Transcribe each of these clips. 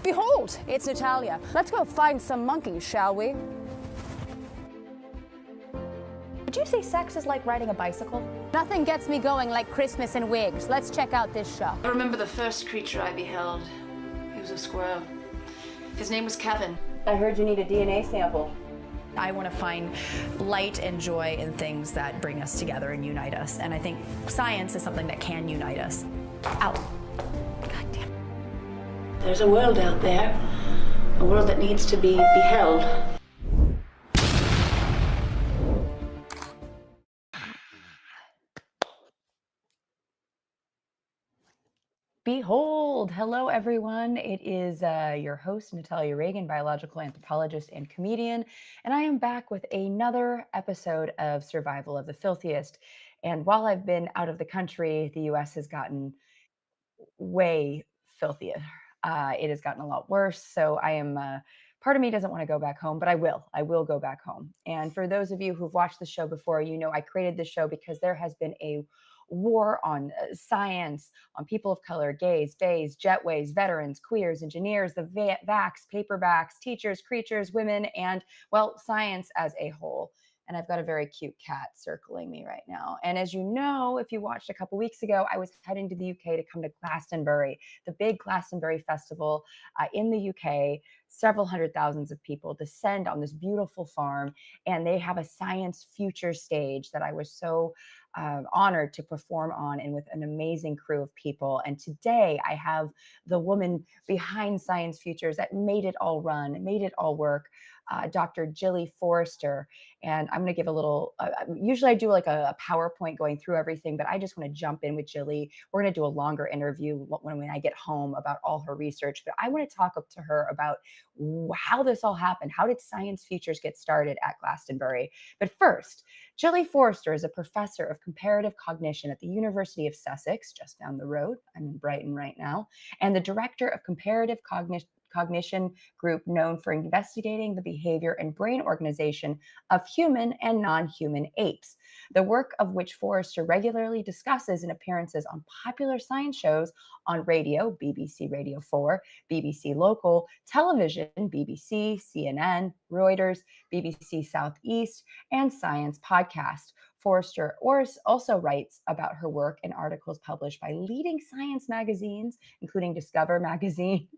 Behold, it's Natalia. Let's go find some monkeys, shall we? Would you say sex is like riding a bicycle? Nothing gets me going like Christmas and wigs. Let's check out this show. I remember the first creature I beheld. He was a squirrel. His name was Kevin. I heard you need a DNA sample. I want to find light and joy in things that bring us together and unite us. And I think science is something that can unite us. Ow. God damn. There's a world out there, a world that needs to be beheld. Behold, hello everyone. It is your host, Natalia Reagan, biological anthropologist and comedian, and I am back with another episode of Survival of the Filthiest. And while I've been out of the country, the US has gotten way filthier. It has gotten a lot worse. So I am, part of me doesn't want to go back home, but I will go back home. And for those of you who've watched the show before, you know I created this show because there has been a war on science, on people of color, gays, bays, jetways, veterans, queers, engineers, the vax, paperbacks, teachers, creatures, women, and, well, science as a whole. And I've got a very cute cat circling me right now. And as you know, if you watched a couple weeks ago, I was heading to the UK to come to Glastonbury, the big Glastonbury festival in the UK. Several hundred thousands of people descend on this beautiful farm, and they have a science future stage that I was so honored to perform on, and with an amazing crew of people. And today I have the woman behind Science Futures that made it all run, made it all work, Dr. Gilly Forrester. And I'm going to give a little, usually I do like a PowerPoint going through everything, but I just want to jump in with Gilly. We're going to do a longer interview when I get home about all her research, but I want to talk up to her about how this all happened. How did Science Futures get started at Glastonbury? But first, Gilly Forrester is a professor of comparative cognition at the University of Sussex, just down the road. I'm in Brighton right now, and the director of comparative cognition group known for investigating the behavior and brain organization of human and non-human apes, the work of which Forrester regularly discusses in appearances on popular science shows on radio, BBC Radio 4, BBC Local, television, BBC, CNN, Reuters, BBC Southeast, and Science Podcast. Forrester also writes about her work in articles published by leading science magazines, including Discover Magazine.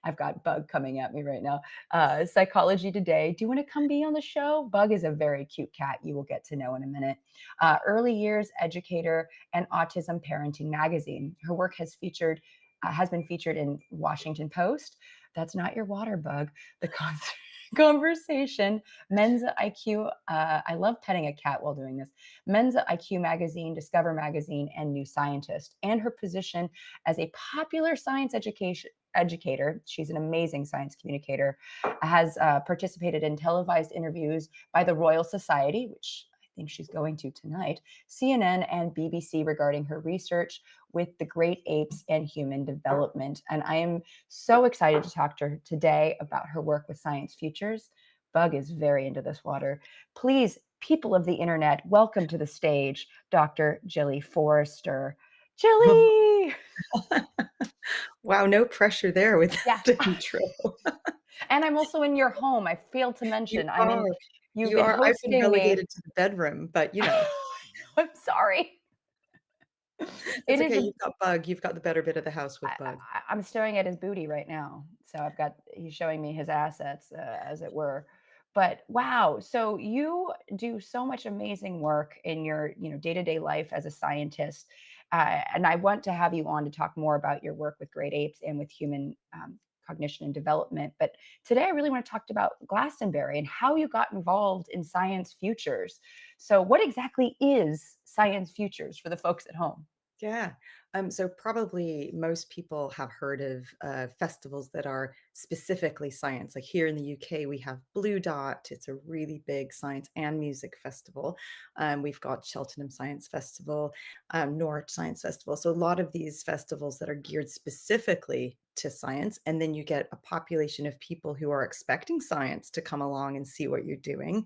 I've got Bug coming at me right now. Psychology Today. Do you want to come be on the show? Bug is a very cute cat you will get to know in a minute. Early Years Educator and Autism Parenting Magazine. Her work has been featured in Washington Post. That's not your water, Bug. The Conversation, Mensa IQ. I love petting a cat while doing this. Mensa IQ Magazine, Discover Magazine, and New Scientist. And her position as a popular science educator. She's an amazing science communicator, has participated in televised interviews by the Royal Society, which I think she's going to tonight, CNN and BBC regarding her research with the great apes and human development. And I am so excited to talk to her today about her work with Science Futures. Bug is very into this water. Please, people of the internet, welcome to the stage, Dr. Gilly Forrester. Jilly! Wow, no pressure there with that intro. And I'm also in your home. I failed to mention. You've been I've been hosting relegated me. to the bedroom, but you know. I'm sorry. It's okay. You've got Bug. You've got the better bit of the house with Bug. I'm staring at his booty right now. So he's showing me his assets, as it were. But wow, so you do so much amazing work in your day-to-day life as a scientist. And I want to have you on to talk more about your work with great apes and with human cognition and development. But today I really want to talk about Glastonbury and how you got involved in Science Futures. So what exactly is Science Futures for the folks at home? Yeah. So probably most people have heard of festivals that are specifically science. Like here in the UK, we have Blue Dot. It's a really big science and music festival. We've got Cheltenham Science Festival, Norwich Science Festival. So a lot of these festivals that are geared specifically to science. And then you get a population of people who are expecting science to come along and see what you're doing.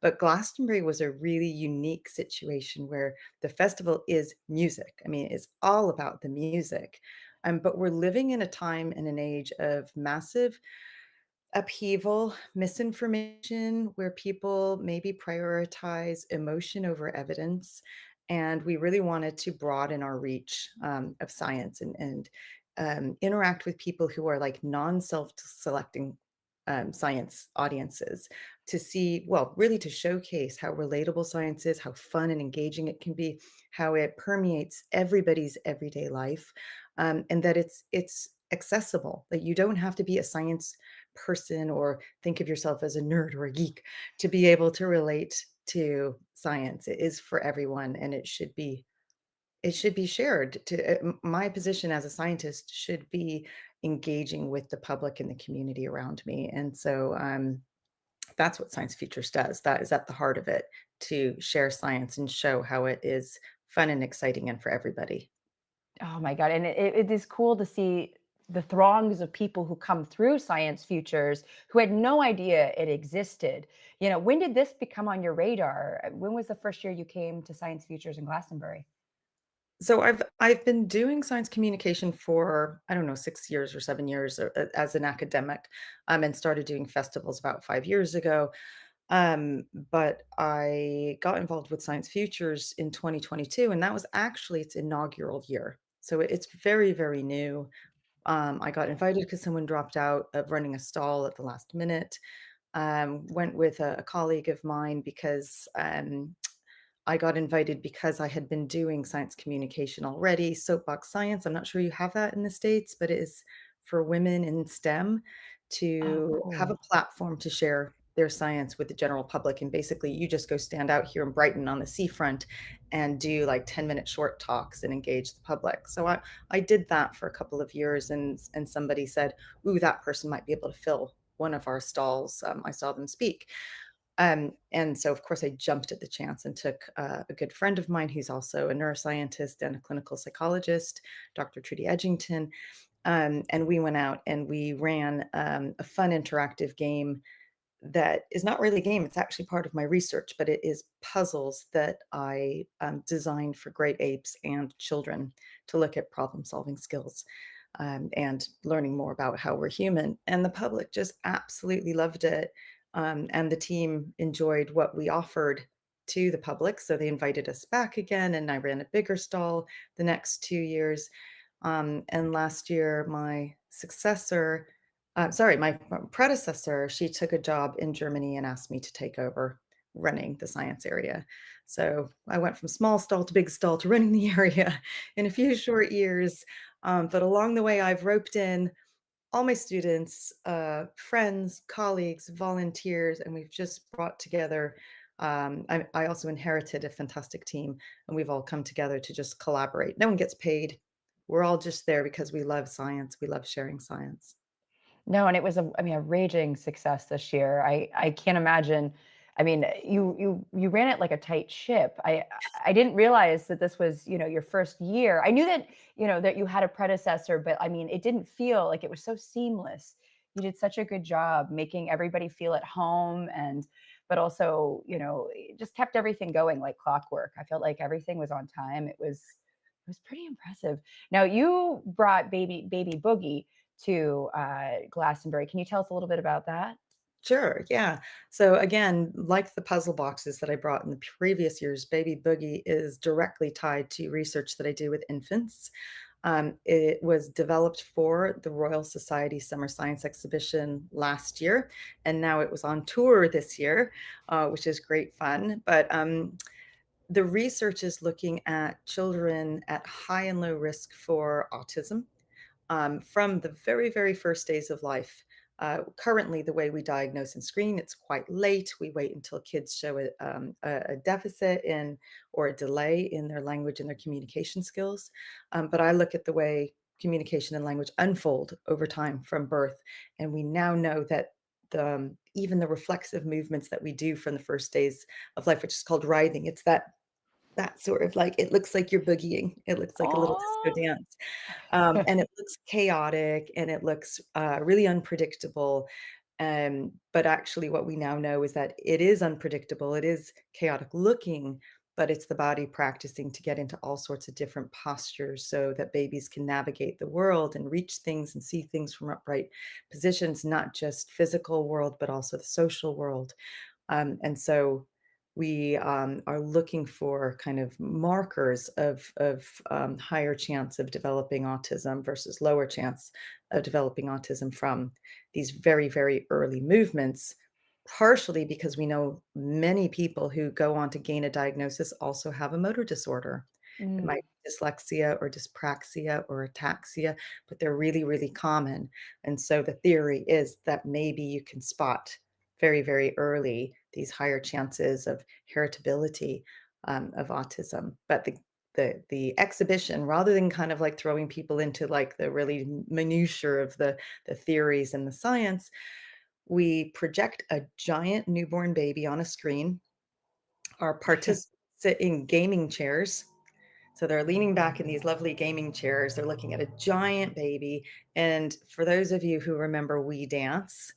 But Glastonbury was a really unique situation where the festival is music. I mean, it's all about the music. But we're living in a time and an age of massive upheaval, misinformation, where people maybe prioritize emotion over evidence. And we really wanted to broaden our reach of science and interact with people who are like non self selecting science audiences to see, well, really to showcase how relatable science is, how fun and engaging it can be, how it permeates everybody's everyday life, and that it's accessible. That you don't have to be a science person or think of yourself as a nerd or a geek to be able to relate to science. It is for everyone, and it should be shared. My position as a scientist should be engaging with the public and the community around me, and so that's what Science Futures does. That is at the heart of it, to share science and show how it is fun and exciting and for everybody. Oh my God. And it is cool to see the throngs of people who come through Science Futures who had no idea it existed. When did this become on your radar? When was the first year you came to Science Futures in Glastonbury? So I've been doing science communication for, I don't know, 6 years or 7 years, as an academic, and started doing festivals about 5 years ago. But I got involved with Science Futures in 2022, and that was actually its inaugural year. So it's very, very new. I got invited because someone dropped out of running a stall at the last minute. Went with a colleague of mine because I got invited because I had been doing science communication already. Soapbox Science, I'm not sure you have that in the States, but it is for women in STEM Oh, to have a cool. platform to share their science with the general public. And basically, you just go stand out here in Brighton on the seafront and do like 10-minute short talks and engage the public. So I did that for a couple of years, and somebody said, "Ooh, that person might be able to fill one of our stalls." I saw them speak. And so, of course, I jumped at the chance and took a good friend of mine who's also a neuroscientist and a clinical psychologist, Dr. Trudy Edgington. And we went out and we ran a fun interactive game that is not really a game. It's actually part of my research, but it is puzzles that I designed for great apes and children to look at problem solving skills, and learning more about how we're human. And the public just absolutely loved it. And the team enjoyed what we offered to the public. So they invited us back again, and I ran a bigger stall the next 2 years. And last year, my predecessor, she took a job in Germany and asked me to take over running the science area. So I went from small stall to big stall to running the area in a few short years. But along the way, I've roped in all my students, friends, colleagues, volunteers, and we've just brought together. I also inherited a fantastic team, and we've all come together to just collaborate. No one gets paid. We're all just there because we love science. We love sharing science. No, and it was a raging success this year. I can't imagine. I mean, you ran it like a tight ship. I didn't realize that this was, your first year. I knew that, that you had a predecessor, but I mean, it didn't feel like it was so seamless. You did such a good job making everybody feel at home, and but also, it just kept everything going like clockwork. I felt like everything was on time. It was pretty impressive. Now you brought baby boogie to Glastonbury. Can you tell us a little bit about that? Sure, yeah. So again, like the puzzle boxes that I brought in the previous years, Baby Boogie is directly tied to research that I do with infants. It was developed for the Royal Society Summer Science Exhibition last year, and now it was on tour this year, which is great fun. But the research is looking at children at high and low risk for autism, from the very, very first days of life. Currently, the way we diagnose and screen, it's quite late. We wait until kids show a deficit in or a delay in their language and their communication skills. But I look at the way communication and language unfold over time from birth, and we now know that even the reflexive movements that we do from the first days of life, which is called writhing, it's that sort of like it looks like you're boogieing. It looks like a little disco Oh. dance. And it looks chaotic and it looks really unpredictable. But actually, what we now know is that it is unpredictable, it is chaotic looking, but it's the body practicing to get into all sorts of different postures so that babies can navigate the world and reach things and see things from upright positions, not just physical world, but also the social world. And so we are looking for kind of markers of higher chance of developing autism versus lower chance of developing autism from these very, very early movements, partially because we know many people who go on to gain a diagnosis also have a motor disorder. It Mm. might be dyslexia or dyspraxia or ataxia, but they're really, really common. And so the theory is that maybe you can spot very, very early these higher chances of heritability of autism. But the exhibition, rather than kind of like throwing people into like the really minutiae of the theories and the science, we project a giant newborn baby on a screen. Our participants sit in gaming chairs, so they're leaning back in these lovely gaming chairs. They're looking at a giant baby. And for those of you who remember We Dance,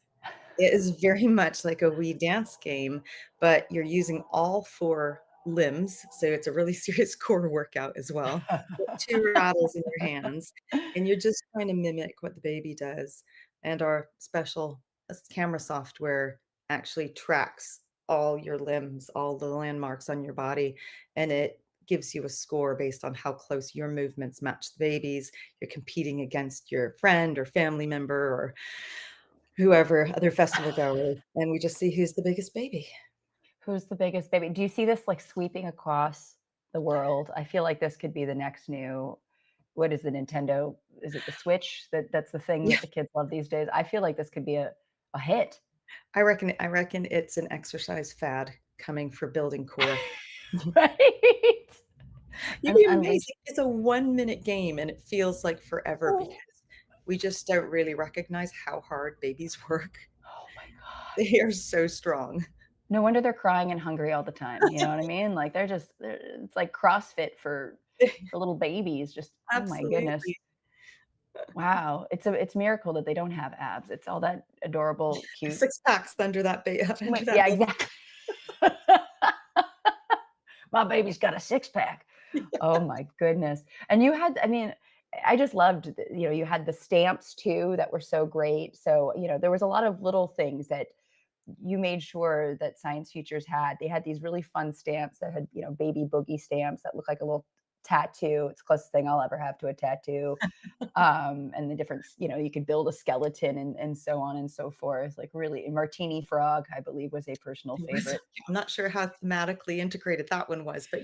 it is very much like a We Dance game, but you're using all 4 limbs, so it's a really serious core workout as well. With 2 rattles in your hands, and you're just trying to mimic what the baby does, and our special camera software actually tracks all your limbs, all the landmarks on your body, and it gives you a score based on how close your movements match the baby's. You're competing against your friend or family member or whoever, other festival goers, and we just see who's the biggest baby. Who's the biggest baby? Do you see this like sweeping across the world? I feel like this could be the next new, what is the Nintendo? Is it the Switch? That's the thing Yeah, that the kids love these days. I feel like this could be a hit. I reckon it's an exercise fad coming for building core. Right? You'd And be unleash. amazing. It's a one-minute game, and it feels like forever because Oh, we just don't really recognize how hard babies work. oh my god. They are so strong. No wonder they're crying and hungry all the time, you know what I mean? Like, it's like CrossFit for little babies, just oh my goodness. Absolutely. Wow, it's a miracle that they don't have abs. It's all that adorable, cute. 6 packs under that under that Yeah, belt. exactly. My baby's got a six-pack. Oh my goodness. And you had, I mean, I just loved, you had the stamps too that were so great. So, there was a lot of little things that you made sure that Science Futures had. They had these really fun stamps that had, baby boogie stamps that look like a little tattoo. It's the closest thing I'll ever have to a tattoo. And the difference, you could build a skeleton and so on and so forth. Like really, Martini Frog, I believe, was a personal It was favorite. I'm not sure how thematically integrated that one was, but,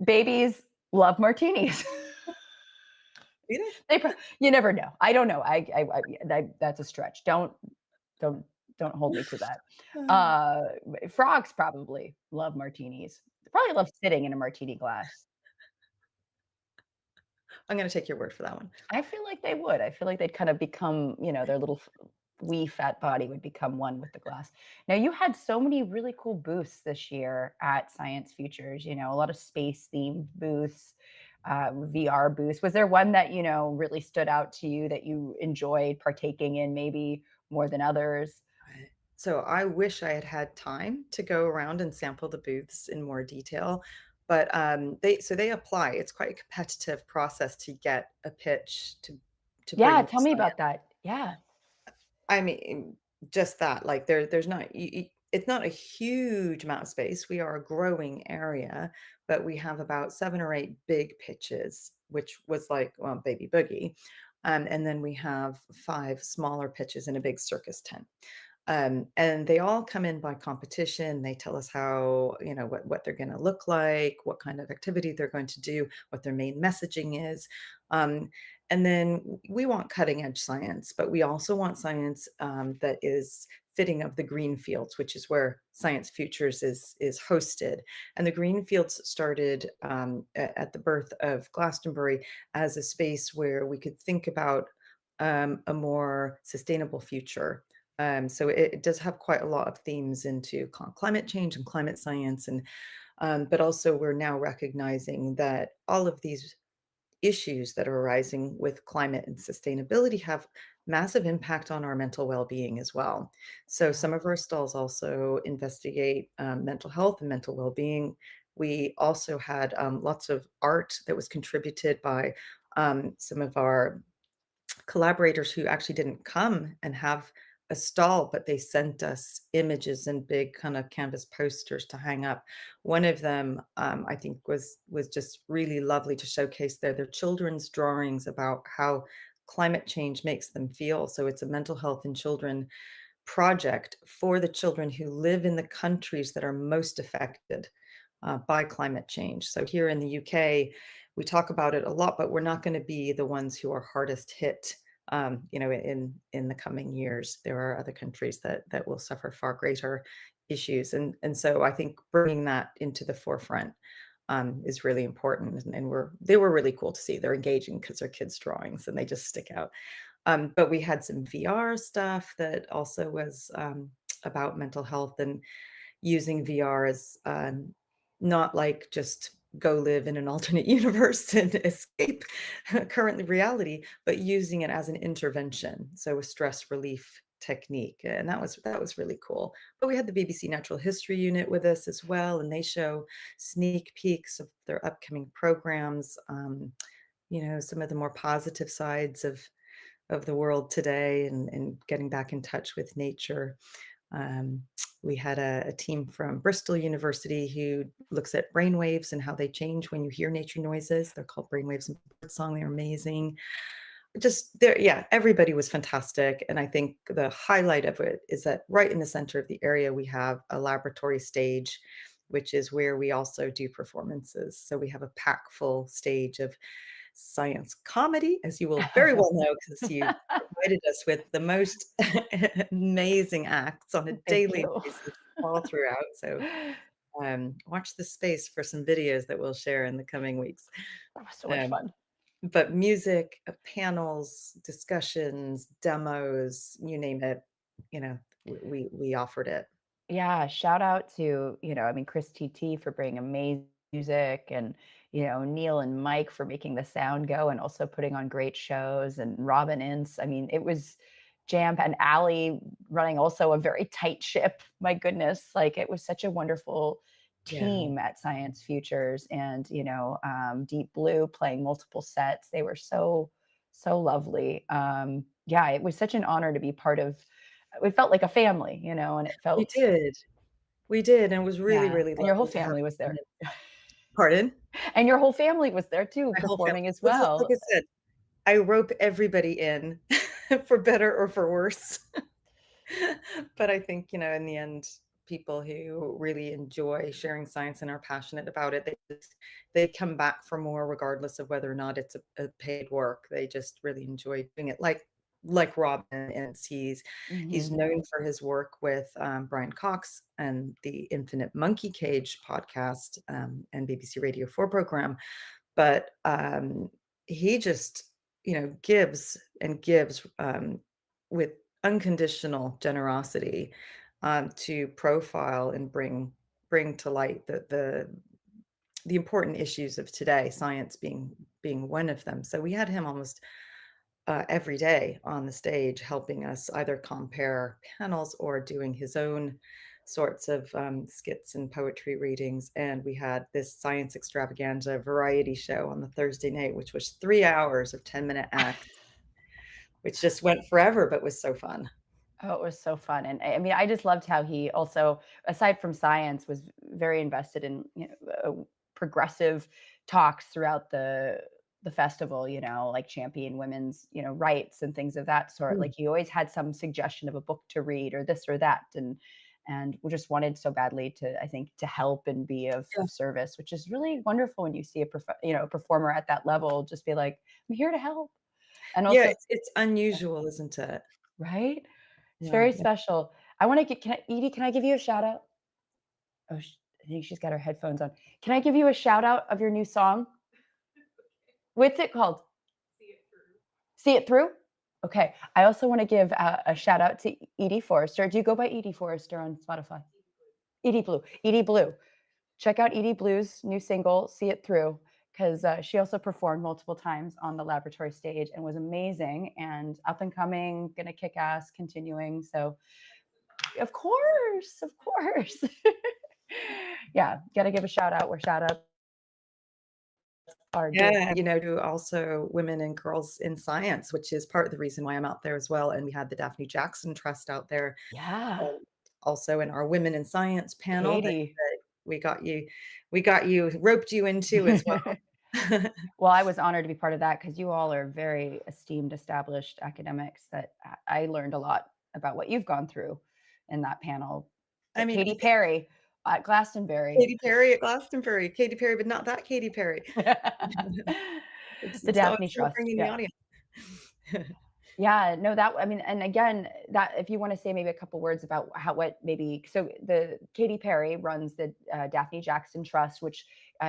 Babies love martinis. you know, You never know. I don't know. That's a stretch. Don't don't hold me to that. uh, Uh, Frogs probably love martinis. They probably love sitting in a martini glass. I'm gonna take your word for that one. I feel like they would. I feel like they'd kind of become, their little wee fat body would become one with the glass. Now you had so many really cool booths this year at Science Futures. A lot of space themed booths, VR booths. Was there one that really stood out to you that you enjoyed partaking in, maybe more than others? Right. So I wish I had had time to go around and sample the booths in more detail, but they apply. It's quite a competitive process to get a pitch to Yeah, bring tell me about science. that. Yeah. I mean, just that, like there's not it's not a huge amount of space. We are a growing area, but we have about 7 or 8 big pitches, which was like, well, Baby Boogie. And then we have 5 smaller pitches in a big circus tent. And they all come in by competition. They tell us how, what they're going to look like, what kind of activity they're going to do, what their main messaging is. Um, and then we want cutting edge science, but we also want science that is fitting of the green fields, which is where Science Futures is hosted. And the green fields started at the birth of Glastonbury as a space where we could think about a more sustainable future. So it does have quite a lot of themes into climate change and climate science, and but also we're now recognizing that all of these issues that are arising with climate and sustainability have massive impact on our mental well-being as well. So Yeah. some of our stalls also investigate mental health and mental well-being We also had lots of art that was contributed by some of our collaborators who actually didn't come and have a stall, but they sent us images and big kind of canvas posters to hang up. One of them, I think, was just really lovely to showcase their children's drawings about how climate change makes them feel. So it's a mental health in children project for the children who live in the countries that are most affected by climate change. So here in the UK, we talk about it a lot, but we're not going to be the ones who are hardest hit. In the coming years, there are other countries that will suffer far greater issues, and so I think bringing that into the forefront is really important. And they were really cool to see. They're engaging because they're kids' drawings and they just stick out. But we had some VR stuff that also was about mental health and using VR as not like just go live in an alternate universe and escape current reality, but using it as an intervention. So a stress relief technique. And that was really cool. But we had the BBC Natural History Unit with us as well, and they show sneak peeks of their upcoming programs. Some of the more positive sides of the world today and getting back in touch with nature. Um, we had a team from Bristol University who looks at brainwaves and how they change when you hear nature noises. They're called brainwaves in birdsong. They're amazing. Just there, yeah, everybody was fantastic. And I think the highlight of it is that right in the center of the area, we have a laboratory stage, which is where we also do performances. So we have a pack full stage of science comedy, as you will very well know, because you provided us with the most amazing acts on a Thank daily you. basis all throughout. So watch the space for some videos that we'll share in the coming weeks. That was so much Um, fun. but music, panels, discussions, demos, you name it, we offered it. Yeah, shout out to, I mean, Chris TT for bringing amazing music, and, Neil and Mike for making the sound go and also putting on great shows, and Robin Ince. I mean, it was jam, and Allie running also a very tight ship. My goodness, like it was such a wonderful Yeah, team at Science Futures, and, Deep Blue playing multiple sets. They were so, so lovely. Yeah, it was such an honor to be part of. It felt like a family, and it we felt, did. We did, and it was really, yeah, really and your whole lovely to have family was them. there. Pardon? And your whole family was there too, My whole family. performing as Like well. I said, I rope everybody in for better or for worse. But I think, in the end, people who really enjoy sharing science and are passionate about it, they come back for more regardless of whether or not it's a paid work. They just really enjoy doing it. Like Robin, and he's Mhm. known for his work with Brian Cox and the Infinite Monkey Cage podcast and BBC Radio 4 program. But he just gives and gives with unconditional generosity to profile and bring to light the important issues of today, science being one of them. So we had him almost every day on the stage, helping us either compare panels or doing his own sorts of skits and poetry readings. And we had this science extravaganza variety show on the Thursday night, which was 3 hours of 10-minute acts, which just went forever, but was so fun. Oh, it was so fun. And I mean, I just loved how he also, aside from science, was very invested in, progressive talks throughout the festival, like champion women's, rights and things of that sort. Mm. Like he always had some suggestion of a book to read or this or that. And we just wanted so badly to, I think, to help and be Yeah. of service, which is really wonderful when you see a performer at that level just be like, I'm here to help. And Yeah, also, it's unusual, isn't it? right? It's Yeah. very special. I want to get, Edie, can I give you a shout out? Oh, I think she's got her headphones on. Can I give you a shout out of your new song? What's it called? See It Through? Okay. I also want to give a shout out to Edie Forrester. Do you go by Edie Forrester on Spotify? Edie Blue. Edie Blue. Check out Edie Blue's new single, See It Through, because she also performed multiple times on the laboratory stage and was amazing and up and coming, gonna kick ass, continuing. So, of course. Yeah, got to give a shout out where shout out are due. Yeah, to also women and girls in science, which is part of the reason why I'm out there as well. And we had the Daphne Jackson Trust out there, Yeah, also in our Women in Science panel Katie. that we got you roped you into as well. Well, I was honored to be part of that because you all are very esteemed, established academics that I learned a lot about what you've gone through in that panel. I But mean, Katy Perry at Glastonbury. Katy Perry at Glastonbury, Katy Perry, but not that Katy Perry. It's The it's all Daphne still Trust. bringing the Yeah. audience. Yeah, no, that I mean, and again, that if you want to say maybe a couple words about what maybe so the Katy Perry runs the Daphne Jackson Trust, which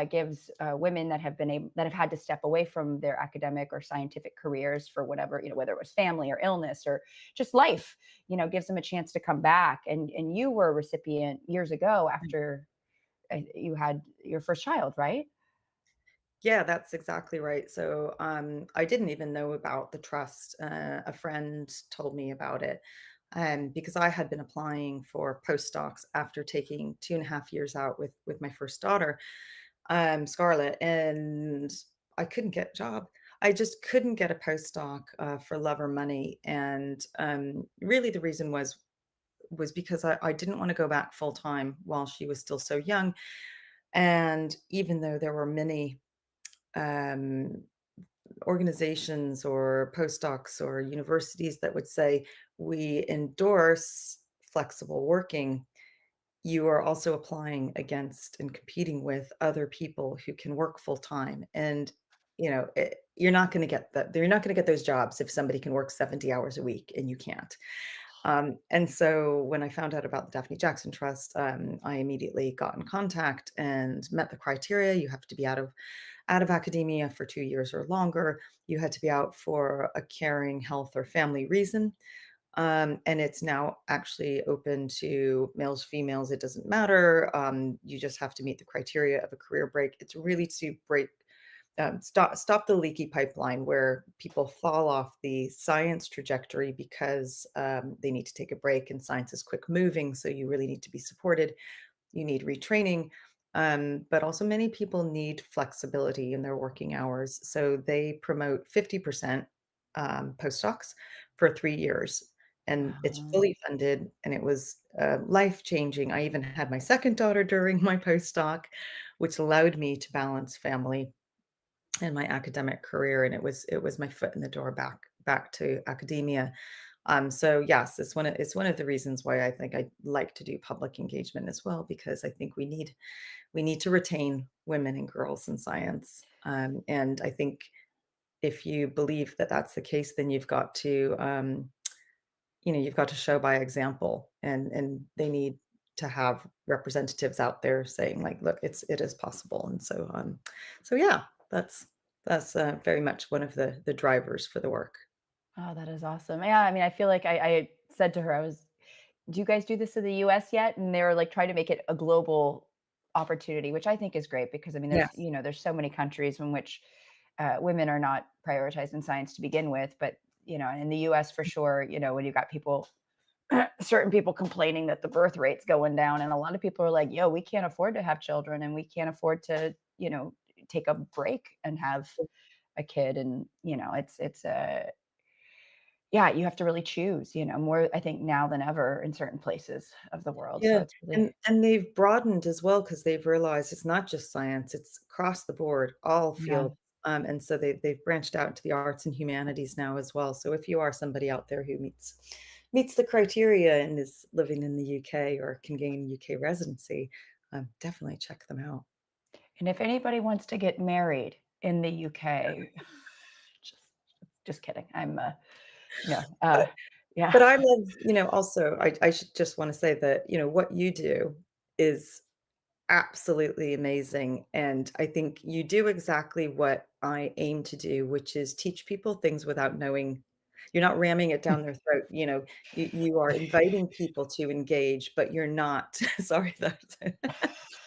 gives women that that have had to step away from their academic or scientific careers for whatever whether it was family or illness or just life, gives them a chance to come back. And you were a recipient years ago after you had your first child, right? Yeah, that's exactly right. So, I didn't even know about the trust. A friend told me about it, because I had been applying for postdocs after taking 2.5 years out with my first daughter, Scarlett, and I couldn't get a job. I just couldn't get a postdoc for love or money, and really the reason was because I didn't want to go back full time while she was still so young. And even though there were many um, organizations or postdocs or universities that would say we endorse flexible working, you are also applying against and competing with other people who can work full time. And you're not going to get that. You're not going to get those jobs if somebody can work 70 hours a week and you can't. And so when I found out about the Daphne Jackson Trust, I immediately got in contact and met the criteria. You have to be out of academia for 2 years or longer. You had to be out for a caring health or family reason. And it's now actually open to males, females, it doesn't matter. You just have to meet the criteria of a career break. It's really to break stop the leaky pipeline where people fall off the science trajectory because they need to take a break, and science is quick moving, so you really need to be supported. You need retraining, but also many people need flexibility in their working hours, so they promote 50% postdocs for 3 years. And it's Um, fully funded, and it was life changing. I even had my second daughter during my postdoc, which allowed me to balance family in my academic career, and it was my foot in the door back to academia. So yes, it's one of the reasons why I think I like to do public engagement as well, because I think we need to retain women and girls in science. And I think if you believe that that's the case, then you've got to show by example, and they need to have representatives out there saying like, look, it is possible. And so yeah, that's very much one of the drivers for the work. oh, that is awesome. Yeah, I mean, I feel like I said to her, do you guys do this in the US yet? And they were like trying to make it a global opportunity, which I think is great because I mean, Yes. there's so many countries in which women are not prioritized in science to begin with. But, in the US for sure, when you got certain people complaining that the birth rate's going down. And a lot of people are like, yo, we can't afford to have children and we can't afford to, take a break and have a kid. And, it's a, yeah, you have to really choose, more, I think now than ever in certain places of the world. So Yeah, it's really, and they've broadened as well because they've realized it's not just science, it's across the board, all yeah. fields. And so they've branched out into the arts and humanities now as well. So if you are somebody out there who meets the criteria and is living in the UK or can gain UK residency, definitely check them out. And if anybody wants to get married in the UK, just, just kidding. Yeah, But yeah. but I love, also I should just want to say that, what you do is absolutely amazing, and I think you do exactly what I aim to do, which is teach people things without knowing. You're not ramming it down their throat, you are inviting people to engage, but you're not sorry that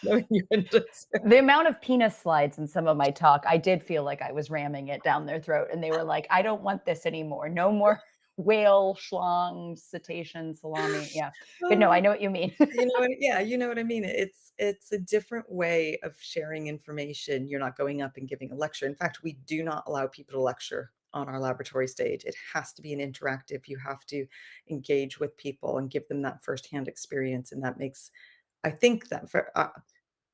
no innuendos. The amount of penis slides in some of my talk, I did feel like I was ramming it down their throat, and they were like, "I don't want this anymore. No more." whale, schlong, cetacean, salami. Yeah. But no, I Oh, know what you mean. you know what yeah, you know what I mean. It's a different way of sharing information. You're not going up and giving a lecture. In fact, we do not allow people to lecture on our laboratory stage. It has to be an interactive. You have to engage with people and give them that firsthand experience, and that makes I think that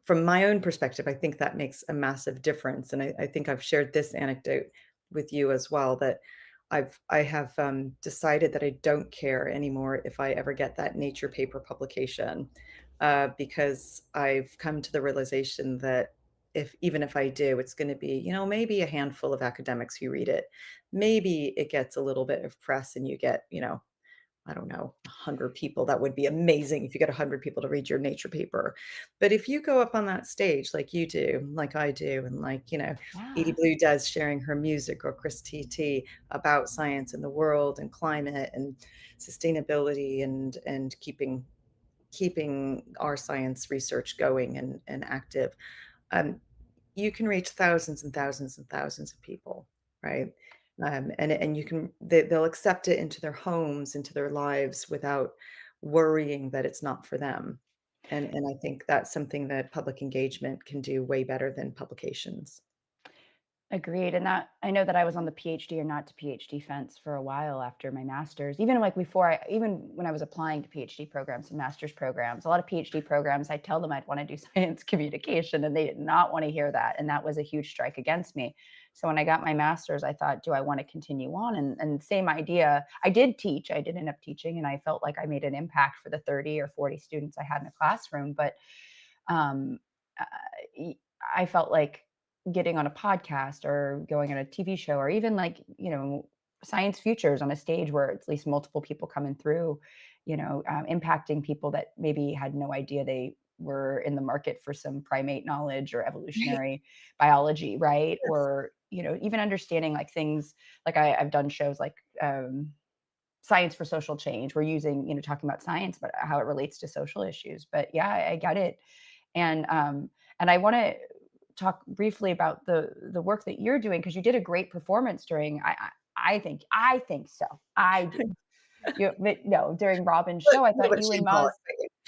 from my own perspective, I think that makes a massive difference, and I think I've shared this anecdote with you as well, that I have, decided that I don't care anymore if I ever get that Nature paper publication, because I've come to the realization that even if I do, it's gonna be, maybe a handful of academics who read it. Maybe it gets a little bit of press and you get, I don't know, 100 people. That would be amazing if you get 100 people to read your Nature paper. But if you go up on that stage like you do, like I do, and like, Edie Yeah. Blue does sharing her music, or Chris TT about science and the world and climate and sustainability and keeping our science research going and active, um, you can reach thousands and thousands and thousands of people, right? And they'll accept it into their homes, into their lives without worrying that it's not for them. And I think that's something that public engagement can do way better than publications. Agreed, and that I know that I was on the PhD or not to PhD fence for a while after my master's. Even like before even when I was applying to PhD programs and master's programs, a lot of PhD programs, I tell them I'd want to do science communication, and they did not want to hear that, and that was a huge strike against me. So when I got my master's, I thought, do I want to continue on? And same idea. I did teach. I did end up teaching, and I felt like I made an impact for the 30 or 40 students I had in a classroom. But um, uh, I felt like getting on a podcast or going on a TV show or even like, science futures on a stage where at least multiple people coming through, impacting people that maybe had no idea they were in the market for some primate knowledge or Right. evolutionary biology, right? Yes. Or, even understanding like things like I've done shows like science for social change. We're using, talking about science, but how it relates to social issues. But yeah, I get it. And I want to talk briefly about the work that you're doing because you did a great performance during. I think so. I do. But no, during Robin's Look, show, I a little thought bit of you and shame, Paul.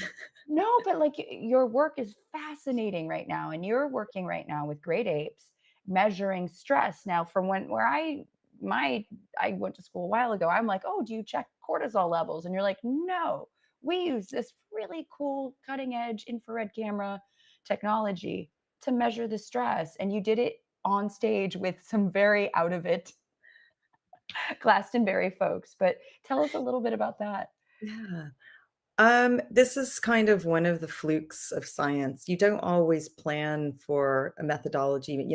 Maz. No, but like your work is fascinating right now, and you're working right now with great apes measuring stress. Now, from when where I went to school a while ago, I'm like, oh, do you check cortisol levels? And you're like, no, we use this really cool cutting edge infrared camera technology to measure the stress, and you did it on stage with some very out of it Glastonbury folks. But tell us a little bit about that. Yeah. This is kind of one of the flukes of science. You don't always plan for a methodology,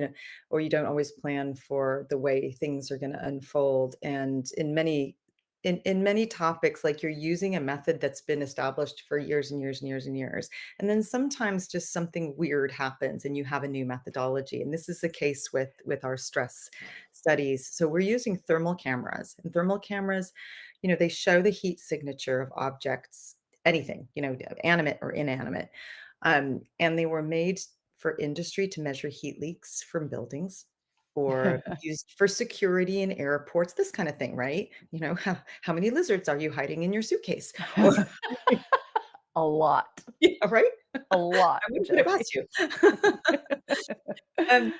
or you don't always plan for the way things are going to unfold. And in many topics, like you're using a method that's been established for years and years and years and years. And then sometimes just something weird happens and you have a new methodology. And this is the case with our stress studies. So we're using thermal cameras, and thermal cameras, they show the heat signature of objects, anything, animate or inanimate. And they were made for industry to measure heat leaks from buildings, or used for security in airports, this kind of thing, right? How many lizards are you hiding in your suitcase? Or A lot, yeah, right? a I lot, wouldn't put it Jody. past you. Um,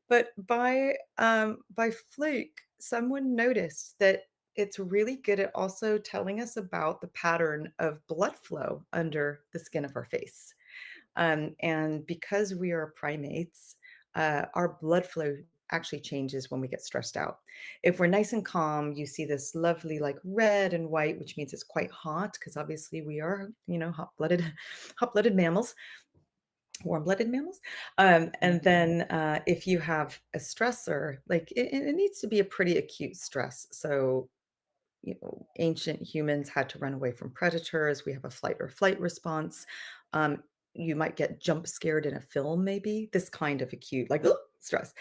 but by fluke, someone noticed that it's really good at also telling us about the pattern of blood flow under the skin of our face. And because we are primates, our blood flow actually changes when we get stressed out. If we're nice and calm, you see this lovely like red and white, which means it's quite hot because obviously we are, hot-blooded, hot-blooded mammals, warm-blooded mammals. And then if you have a stressor, like it needs to be a pretty acute stress. So ancient humans had to run away from predators. We have a flight or flight response. You might get jump scared in a film, maybe this kind of acute, like stress.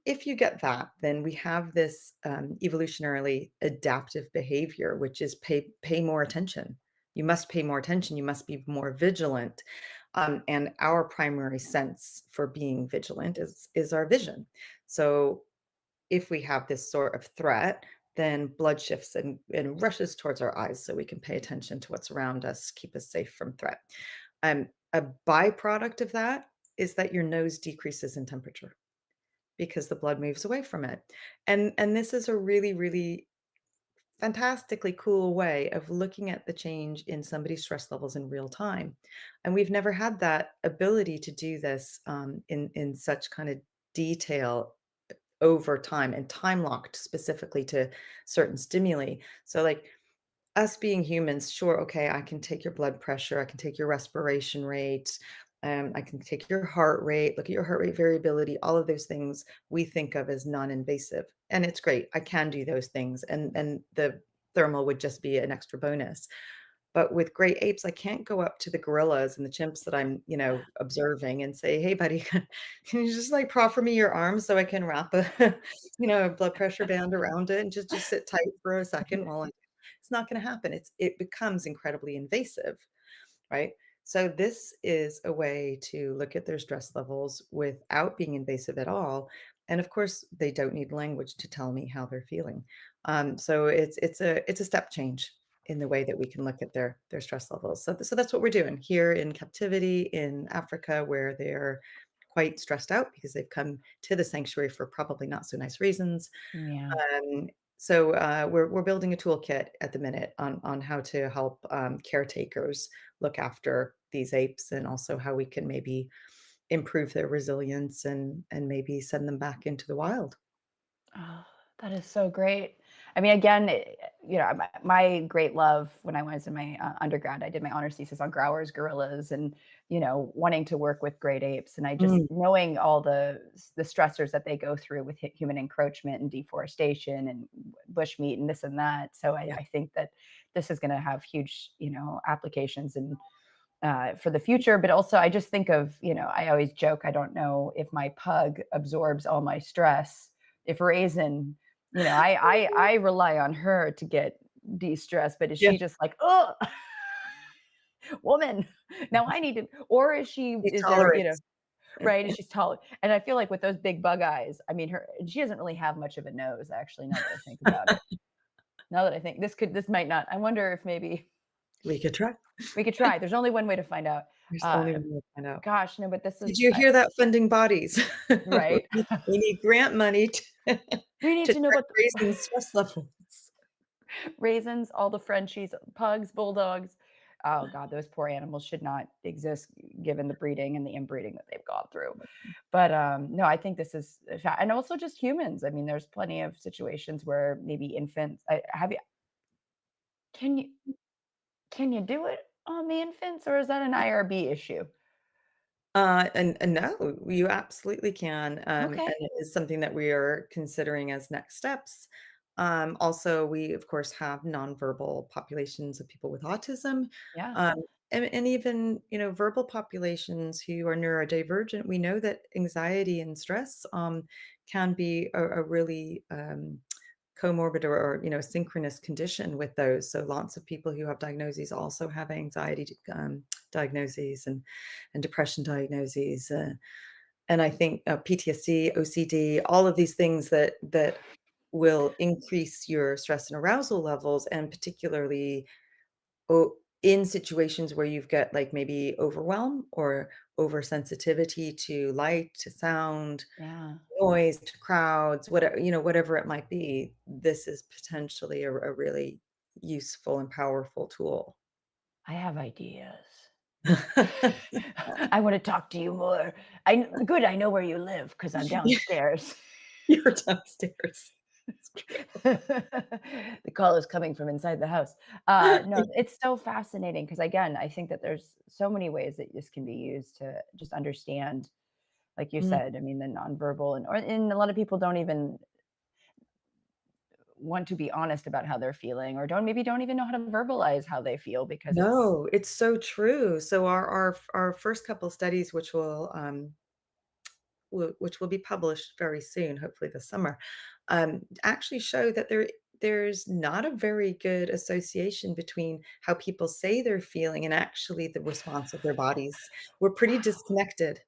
If you get that, then we have this evolutionarily adaptive behavior, which is pay more attention. You must pay more attention. You must be more vigilant. And our primary sense for being vigilant is our vision. So if we have this sort of threat, then blood shifts and rushes towards our eyes so we can pay attention to what's around us, keep us safe from threat. A byproduct of that is that your nose decreases in temperature because the blood moves away from it. And this is a really, really fantastically cool way of looking at the change in somebody's stress levels in real time. And we've never had that ability to do this in such kind of detail over time and time locked specifically to certain stimuli. So, like us being humans, sure, okay, I can take your blood pressure, I can take your respiration rate, I can take your heart rate, look at your heart rate variability, all of those things we think of as non-invasive. And it's great. I can do those things. And the thermal would just be an extra bonus. But with great apes, I can't go up to the gorillas and the chimps that I'm, observing and say, "Hey, buddy, can you just like proffer me your arm so I can wrap a, a blood pressure band around it and just sit tight for a second while I." It's not going to happen. It becomes incredibly invasive, right? So this is a way to look at their stress levels without being invasive at all. And of course, they don't need language to tell me how they're feeling. So it's a step change in the way that we can look at their stress levels. So that's what we're doing here in captivity in Africa, where they're quite stressed out because they've come to the sanctuary for probably not so nice reasons. Yeah. We're building a toolkit at the minute on how to help caretakers look after these apes, and also how we can maybe improve their resilience and maybe send them back into the wild. Oh, that is so great. I mean, again, my great love when I was in my undergrad, I did my honors thesis on growers, gorillas, and wanting to work with great apes, and I just Mm, knowing all the stressors that they go through with human encroachment and deforestation and bushmeat and this and that. So yeah. I think that this is going to have huge, applications and for the future. But also, I just think of, I always joke, I don't know if my pug absorbs all my stress. If Raisin, I rely on her to get de-stressed, but is Yeah. she just like, oh, woman, now I need to, or She is there, tolerates. right? And she's tall. And I feel like with those big bug eyes, I mean, she doesn't really have much of a nose, actually, now that I think about it. Now that I think this might not, I wonder if maybe We could try. we could try. There's only one way to find out. There's Uh, only one way to find out. Gosh, no, but this Did is you hear that, funding bodies? right. We need grant money to We need to to know track about the Raisin's stress levels. raisins, all the Frenchies, pugs, bulldogs. Oh God, those poor animals should not exist given the breeding and the inbreeding that they've gone through. But no, I think this is, and also just humans. I mean, there's plenty of situations where maybe infants. Have you? Can you? Can you do it on the infants, or is that an IRB issue? And no, you absolutely can, and Okay. it is something that we are considering as next steps. Also, we, of course, have nonverbal populations of people with autism, Yeah. um, and even, verbal populations who are neurodivergent. We know that anxiety and stress, can be a really, comorbid or synchronous condition with those. So lots of people who have diagnoses also have anxiety diagnoses and depression diagnoses, and I think PTSD, OCD, all of these things that will increase your stress and arousal levels, and particularly in situations where you've got like maybe overwhelm or oversensitivity to light, to sound, Yeah. noise, to crowds, whatever it might be, this is potentially a really useful and powerful tool. I have ideas. I want to talk to you more. Good. I know where you live because I'm downstairs. You're downstairs. It's true. The call is coming from inside the house. No, it's so fascinating because again, I think that there's so many ways that this can be used to just understand, like you Mm, said. I mean, the nonverbal and a lot of people don't even want to be honest about how they're feeling, or don't even know how to verbalize how they feel because it's no, it's so true. So our first couple studies, which will be published very soon, hopefully this summer, actually show that there's not a very good association between how people say they're feeling and actually the response of their bodies. We're pretty disconnected.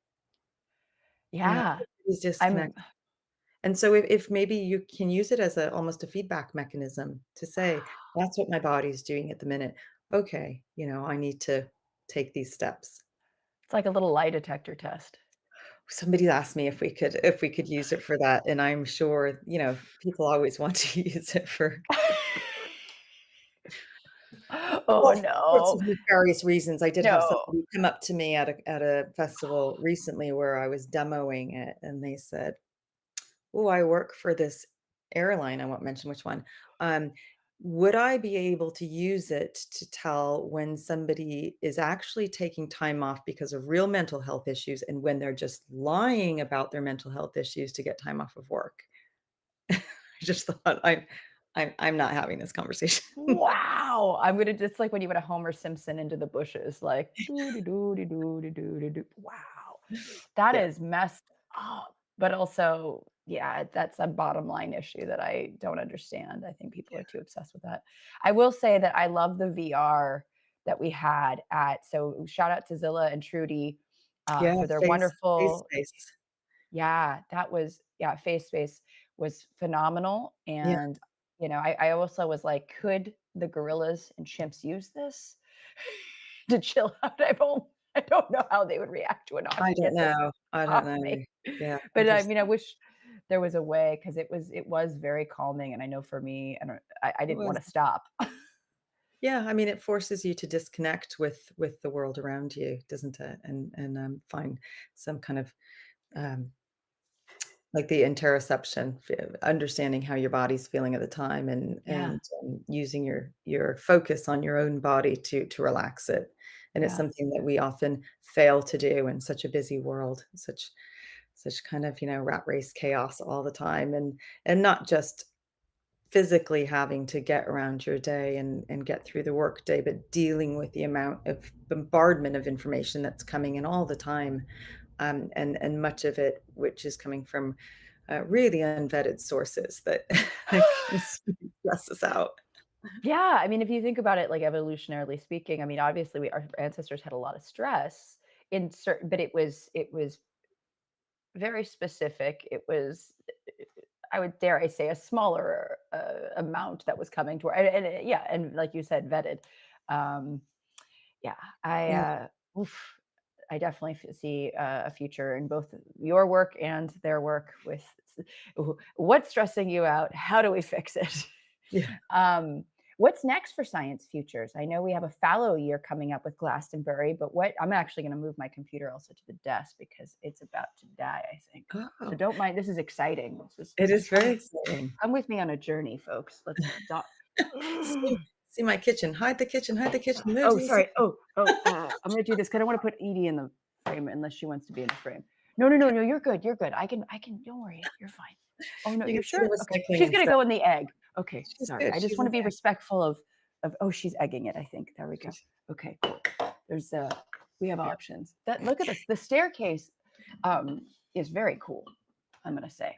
yeah. Everybody's I'm disconnected. And so if maybe you can use it as a almost a feedback mechanism to say, that's what my body's doing at the minute. Okay, I need to take these steps. It's like a little lie detector test. Somebody asked me if we could use it for that, and I'm sure, people always want to use it for Oh, all sorts no. of nefarious reasons. I did have No. somebody come up to me at a festival recently where I was demoing it, and they said, "Oh, I work for this airline," I won't mention which one. Um, would I be able to use it to tell when somebody is actually taking time off because of real mental health issues and when they're just lying about their mental health issues to get time off of work? I just thought I'm not having this conversation. Wow. I'm gonna just like when you would a Homer Simpson into the bushes, like doo doo doo doo doo doo doo doo doo. Wow. That Yeah. is messed up. But also, yeah, that's a bottom line issue that I don't understand. I think people are too obsessed with that. I will say that I love the VR that we had at so shout out to Zilla and Trudy Yeah, for their face wonderful space. yeah, that was yeah, face space was phenomenal, Yeah, and, I also was like, "Could the gorillas and chimps use this to chill out?" I don't know how they would react to an I don't get this know. I don't off know. me. Yeah, I But, I just mean, I wish there was a way because it was very calming, and I know for me, I it didn't was wanna stop. yeah, I mean, it forces you to disconnect with the world around you, doesn't it? And find some kind of, um, like the interoception, understanding how your body's feeling at the time and Yeah, using your focus on your own body to relax it. And it's yeah. something that we often fail to do in such a busy world, such kind of, rat race chaos all the time, and not just physically having to get around your day and get through the work day, but dealing with the amount of bombardment of information that's coming in all the time, and much of it which is coming from really unvetted sources that that can stress us out. Yeah, I mean, if you think about it, like, evolutionarily speaking, I mean, obviously, our ancestors had a lot of stress in certain but it was very specific. It was, I would dare I say, a smaller, amount that was coming to yeah, and like you said, vetted. Um, yeah, Yeah, oof, I definitely see, a future in both your work and their work with what's stressing you out? How do we fix it? yeah. Um, what's next for Science Futures? I know we have a fallow year coming up with Glastonbury, but what I'm actually going to move my computer also to the desk because it's about to die, I think. So Oh, don't mind. This is exciting. it is Come, very exciting. come with me on a journey, folks. Let's dot. See my kitchen. Hide the kitchen, hide the kitchen. Oh, Emergency. sorry. I'm gonna do this because I don't want to put Edie in the frame unless she wants to be in the frame. No, no, no, no. You're good. You're good. I can. Don't worry. You're fine. Oh no, You you're can see the sure? Okay. recycling She's and gonna stuff. go in the egg. Okay. She's Sorry. good. I just She's want to in be there. respectful of. Oh, she's egging it. I think. There we go. She's Okay. There's we have yeah. options. That look at this. The staircase, is very cool. I'm gonna say.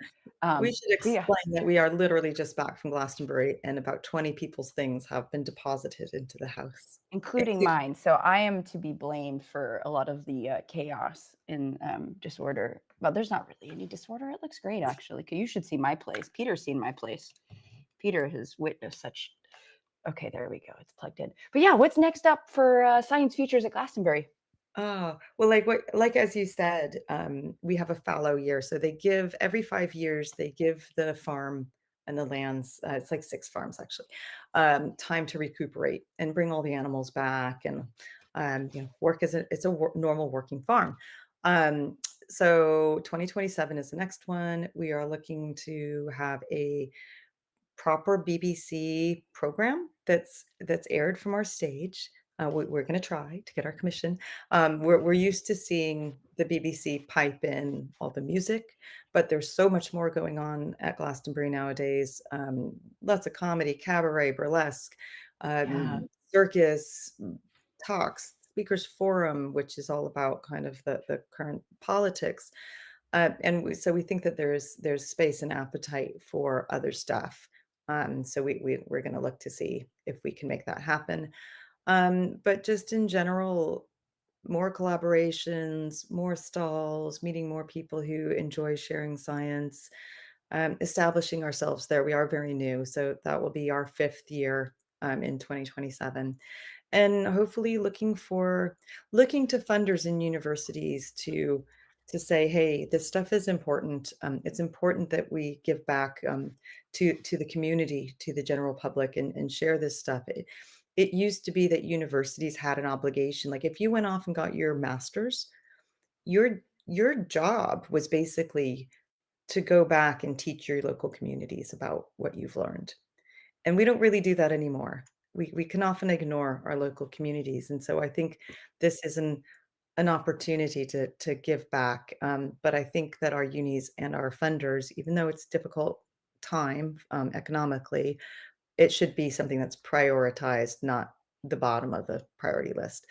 We should But yeah, explain that we are literally just back from Glastonbury, and about 20 people's things have been deposited into the house, including including mine. So I am to be blamed for a lot of the chaos and disorder. Well, there's not really any disorder. It looks great, actually. You should see my place. Peter's seen my place. Peter has witnessed such. Okay, there we go. It's plugged in. But yeah, what's next up for Science Futures at Glastonbury? oh, well, like as you said, we have a fallow year, so they give every 5 years, they give the farm and the lands, it's like 6 farms actually, time to recuperate and bring all the animals back and, work as it's a normal working farm. Um, so 2027 is the next one. We are looking to have a proper BBC program that's aired from our stage. We're going to try to get our commission. We're used to seeing the BBC pipe in all the music, but there's so much more going on at Glastonbury nowadays. Lots of comedy, cabaret, burlesque, Yeah. circus, talks, speakers forum, which is all about kind of the current politics. So we think that there's space and appetite for other stuff. So we're going to look to see if we can make that happen. But just in general, more collaborations, more stalls, meeting more people who enjoy sharing science. establishing ourselves there. We are very new, so that will be our 5th year in 2027, and hopefully looking to funders and universities to say, hey, this stuff is important. It's important that we give back to the community, to the general public, and share this stuff. It used to be that universities had an obligation. Like if you went off and got your master's, your job was basically to go back and teach your local communities about what you've learned. And we don't really do that anymore. We can often ignore our local communities. And so I think this is an opportunity to give back. But I think that our unis and our funders, even though it's difficult time economically, it should be something that's prioritized, not the bottom of the priority list.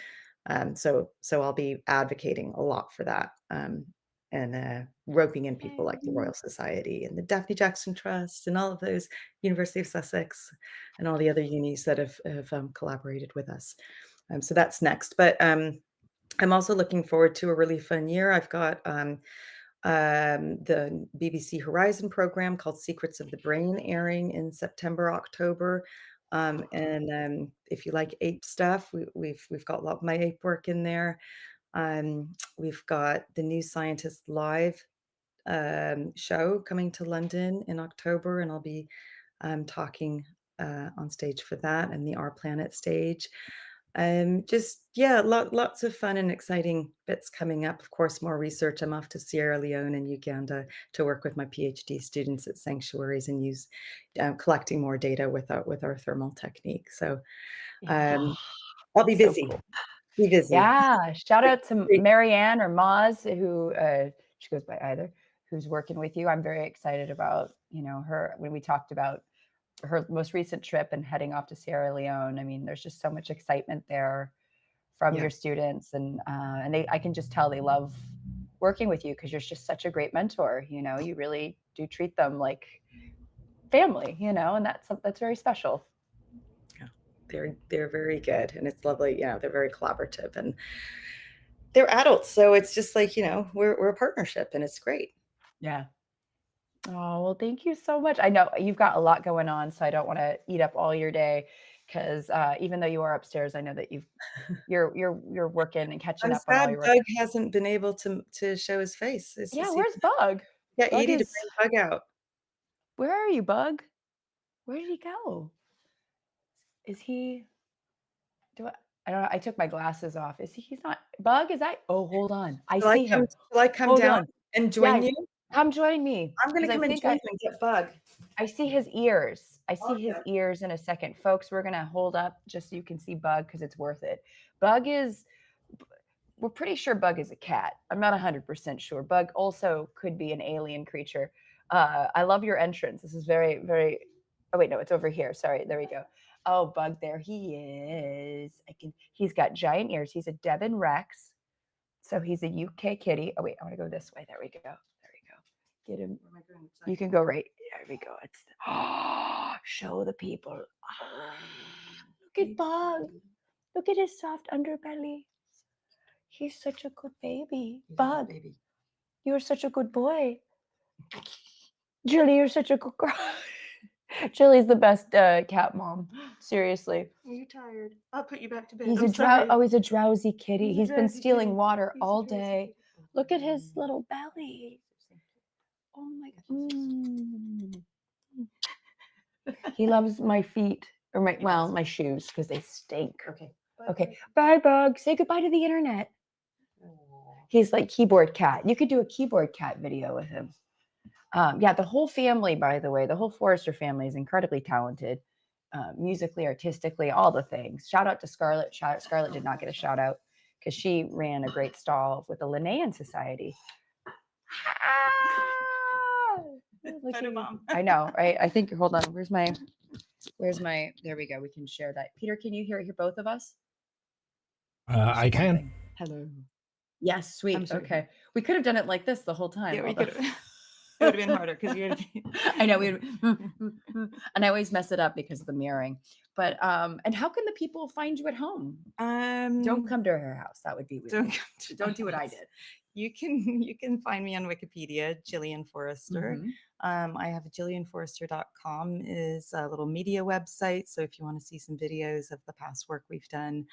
So I'll be advocating a lot for that, and roping in people like the Royal Society and the Daphne Jackson Trust and all of those, University of Sussex, and all the other unis that have collaborated with us. So that's next. But I'm also looking forward to a really fun year. I've got the BBC Horizon program called Secrets of the Brain airing in September, October. And if you like ape stuff, we've got a lot of my ape work in there. We've got the New Scientist Live show coming to London in October, and I'll be talking on stage for that, and the Our Planet stage. Just yeah, lots of fun and exciting bits coming up. Of course, more research. I'm off to Sierra Leone and Uganda to work with my PhD students at sanctuaries and use collecting more data with our thermal technique. So I'll be So busy. cool. Be busy. Yeah, shout out to Great. Marianne or Moz, who she goes by either, who's working with you. I'm very excited about, her when we talked about her most recent trip and heading off to Sierra Leone. I mean, there's just so much excitement there from Yeah. your students, and I can just tell they love working with you because you're just such a great mentor. You really do treat them like family, and that's very special. They're very good, and it's lovely. They're very collaborative, and they're adults, so it's just like we're a partnership, and it's great. Yeah. Oh, well, thank you so much. I know you've got a lot going on, so I don't want to eat up all your day because even though you are upstairs, I know that you're working and catching I'm up on all sad your work. Bug hasn't been able to show his face. Yeah, where's Bug? Yeah, Bug Edie to is bring Bug out. Where are you, Bug? Where did he go? Is he? I don't know. I took my glasses off. He's not. Bug, is that? Oh, hold on. I see him. Shall I come Hold down on. and join Yeah, you? come join me. I'm gonna 'Cause come and join you and get Bug. I see his ears. I see his Okay. ears in a second. Folks, we're going to hold up just so you can see Bug because it's worth it. We're pretty sure Bug is a cat. I'm not 100% sure. Bug also could be an alien creature. I love your entrance. This is very, very, oh wait, no, it's over here. Sorry, there we go. Oh, Bug, there he is. He's got giant ears. He's a Devon Rex. So he's a UK kitty. Oh wait, I want to go this way. There we go. Get him. You can go right. There we go. Show the people. Look at Bug. Look at his soft underbelly. He's such a good baby. Bug, you're such a good boy. Gilly, you're such a good girl. Gilly's the best cat mom. Seriously. Are you tired? I'll put you back to bed. He's a drowsy kitty. He's been stealing water all day. Look at his little belly. Oh my God. He loves my feet or my shoes because they stink. Okay. Bye, Bug. Say goodbye to the internet. He's like keyboard cat. You could do a keyboard cat video with him. Yeah, the whole family, by the way, the whole Forrester family is incredibly talented, musically, artistically, all the things. Shout out to Scarlett. Scarlett did not get a shout out because she ran a great stall with the Linnaean Society. I know, right? I think, hold on, where's my, there we go. We can share that. Peter, can you hear both of us? I can. Hello. Yes, sweet. sorry. Okay. We could have done it like this the whole time. Yeah, we although- could have. It would have been harder because you would have. I know. And I always mess it up because of the mirroring. But and how can the people find you at home? Don't come to her house. That would be weird. Don't come to Don't my do what I house. did. You can find me on Wikipedia, Gillian Forrester. Mhm. I have gillianforrester.com is a little media website. So if you want to see some videos of the past work we've done,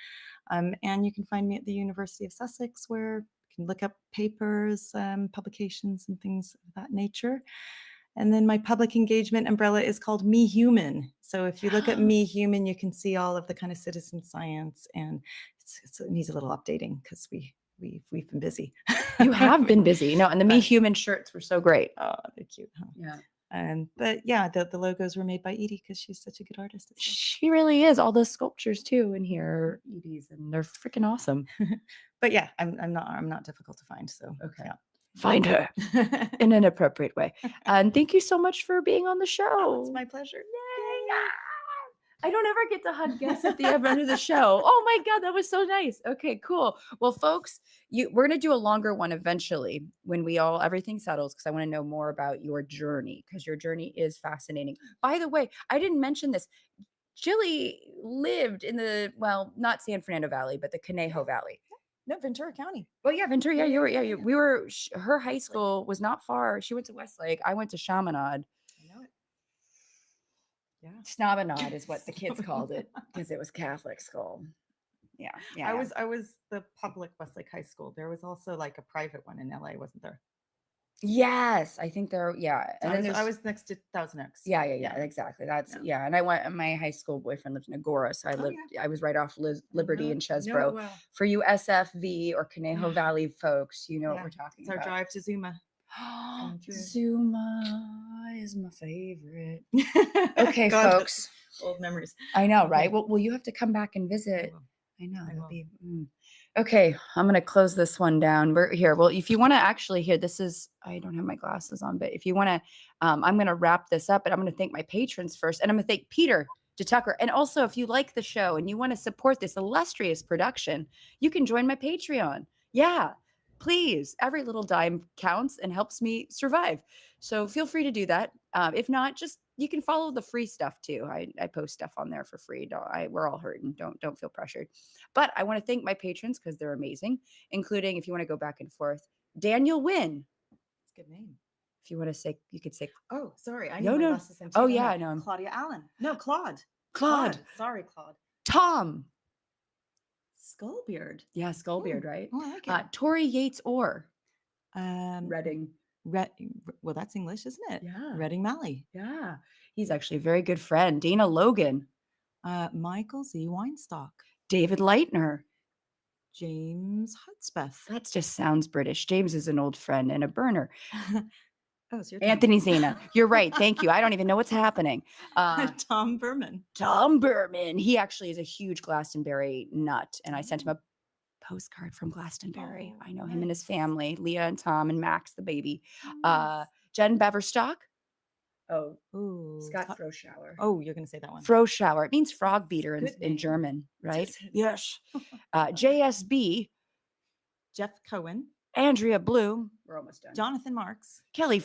and you can find me at the University of Sussex, where you can look up papers, publications, and things of that nature. And then my public engagement umbrella is called Me Human. So if you look at Me Human, you can see all of the kind of citizen science, and it needs a little updating because we've been busy. You have been busy. No, and the Me But- Human shirts were so great. Oh, they're cute, huh? Yeah. But yeah, the logos were made by Edie because she's such a good artist. as well. She really is. All those sculptures too in here are Edie's, and they're freaking awesome. But yeah, I'm not difficult to find. So Okay. Find her in an appropriate way. And thank you so much for being on the show. Oh, it's my pleasure. Yay. I don't ever get to hug guests at the end of the show. Oh my God, that was so nice. Okay, cool. Well, folks, we're gonna do a longer one eventually when everything settles, because I want to know more about your journey, because your journey is fascinating. By the way, I didn't mention this. Gilly lived in not San Fernando Valley, but the Conejo Valley. No, Ventura County. Oh yeah, Ventura. Yeah, you were. Yeah, we were. Her high Westlake. school was not far. She went to Westlake. I went to Chaminade. I know it. Yeah. Snobbenade is what the kids called it, because it was Catholic school. Yeah, yeah. I was the public Westlake High School. There was also like a private one in LA, wasn't there? Yes, I think there. Yeah, So and then I was next to Thousand Oaks. Yeah, exactly. That's Yeah. And I went. My high school boyfriend lived in Agora, so I Oh, lived. I was right off Liberty know and it. Know it Chesbro. well. For you SFV or Conejo Valley folks, you know what Yeah, we're talking It's our about. drive to Zuma. coming through. Zuma is my favorite. Okay, God, folks. old memories. I know, Okay. right? Well, you have to come back and I visit. will. I know. I That'll will. be. Okay, I'm gonna close this one down. We're here. Well, if you want to actually hear, this is. I don't have my glasses on, but if you want to, I'm gonna wrap this up, and I'm gonna thank my patrons first, and I'm gonna thank Peter DeTucker, and also if you like the show and you want to support this illustrious production, you can join my Patreon. Yeah, please. Every little dime counts and helps me survive. So feel free to do that. If not, just you can follow the free stuff too. I post stuff on there for free. We're all hurting. Don't feel pressured. But I want to thank my patrons because they're amazing, including, if you want to go back and forth, Daniel Wynn. It's a good name. If you want to say, you could say Oh, sorry. I No, know my no. glasses name Oh, too. yeah, I know him. Claudia Allen. No, Claude. Claude, Sorry, Claude. Tom. Skullbeard. Yeah, Skullbeard, right? Oh, I like it. Tori Yates Orr. Reading. Well, that's English, isn't it? Yeah. Reading Malley. Yeah. He's actually a very good friend. Dana Logan. Michael Z. Weinstock. David Leitner. James Hudspeth. That just sounds British. James is an old friend and a burner. Oh, it's your turn. Anthony Zena. You're right. Thank you. I don't even know what's happening. Tom Berman. Tom Berman. He actually is a huge Glastonbury nut. And I sent him a postcard from Glastonbury. Oh, I know him and his nice. family, Leah and Tom and Max, the baby. Nice. Jen Beverstock. Oh, Ooh, Scott Scott- Froschauer. Oh, you're going to say that one. Froschauer. It means frog beater in, Good in name. German, right? Does it? Yes. JSB. Jeff Cohen. Andrea Bloom. We're almost done. Jonathan Marks. Kelly